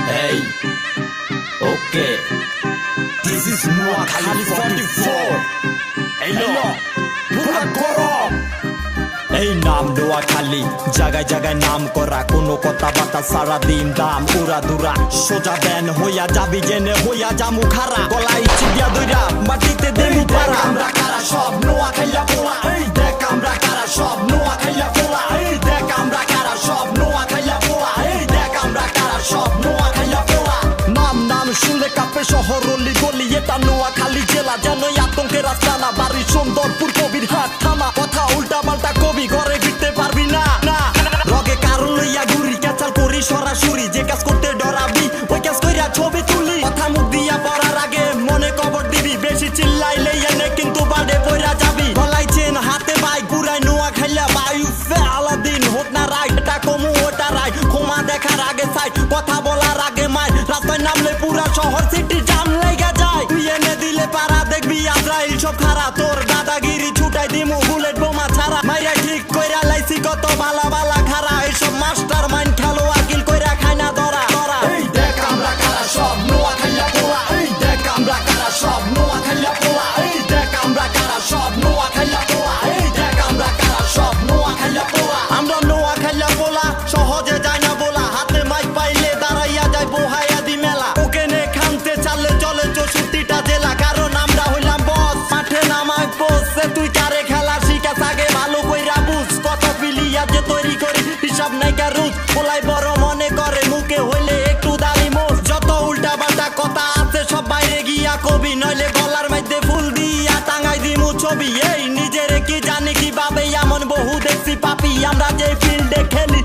Hey, okay. This is Noakhali 44. Hey, no, pura গরম। এই নাম নোয়াখালী, জায়গায় জায়গায় নাম করা, কোনো কথা বার্তা সারা দিন দাম উড়া দুরা। সোজা দেন হইয়া যাবি জেনে হইয়া জামু খারা, গলায় চিবিয়া দইরা মাটিতে দেবু পারা। আমরা কারা সব নোয়াখাইয়া পোলা, এই দেখ আমরা কারা সব নোয়াখাইয়া পোলা, এই দেখ আমরা কারা সব নোয়াখাইয়া পোলা, এই দেখ আমরা কারা সব নোয়াখাইয়া পোলা। নাম নাম শুনলে কাঁপে শহর অলি গলি, এটা নোয়াখালী জেলা যেন আতঙ্কের আস্তানা। বাড়ি সুন্দরপুর কবির হাট থানা, কথা উল্টা পাল্টা কবি ঘরে ফিরতে পারবি না। রগে কারণ লইয়া ঘুরি, ক্যাচাল করি সরাসরি, যে কাজ করতে ডরাবি ওই কাজ কইরা ছবি তুলি। কথা মুখ দিয়া পড়ার আগে মনে কবর দিবি, বেশি চিল্লাইলে এনে কিন্তু বাড়ে পইরা যাবি। গলায় চেন হাতে বাইক ঘুরাই নোয়াখাইয়া বায়ু আলাদিন, হোক না রাইট এটা কমু ওটা রাইট, ক্ষমা দেখার আগে সাইড, কথা বলার আগে মাই। রাস্তায় নামলে পুরা শহর সিটি জাম লেগে যায়, তুই এনে দিলে পারা দেখবি আজরাইল সব খারা। তোর দাদাগিরি ছুটাই দিমু বুলেট বোমা ছাড়া, মাইরা ঠিক কইরা লাইছি কত বালা বালা খারা। এইসব মাস্টার মাইন্ড খেলো আকিল কইরা খাই না ধরা। এই দেখ আমরা কারা সব নোয়াখাইয়া পোলা, এই দেখ আমরা কারা সব নোয়াখাইয়া পোলা, এই দেখ আমরা কারা সব নোয়াখাইয়া পোলা, এই দেখ আমরা কারা সব নোয়াখাইয়া পোলা। আমরা নোয়াখাইয়া পোলা, সহজে যায় না বলা, হাতে মাইক পাইলে দাঁড়াইয়া যায় বোহাইয়া দি মেলা। ওকে নে খানতে চালে চলে 64টা জেলা, কারণ আমরা হইলাম বস, মাঠে নামাই বসে। তুই কারে খেলা শিখাস আগে ভালো কইরা বুঝ, কত পিলিয়া যে তৈরি করি হিসাব নাই কারুজ। পোলাই বড় মনে করে মুখে হইলে একটু দাড়ি মোজ, যত উল্টা পাল্টা কথা আছে সব বাইরে গিয়া কবি, নইলে গলার মধ্যে ফুল দিয়া টাঙ্গাই দিমু ছবি। এই নিজেরে কি জানি কিভাবে এমন বহু দেখছি পাপি, আমরা যে ফিল্ডে খেলি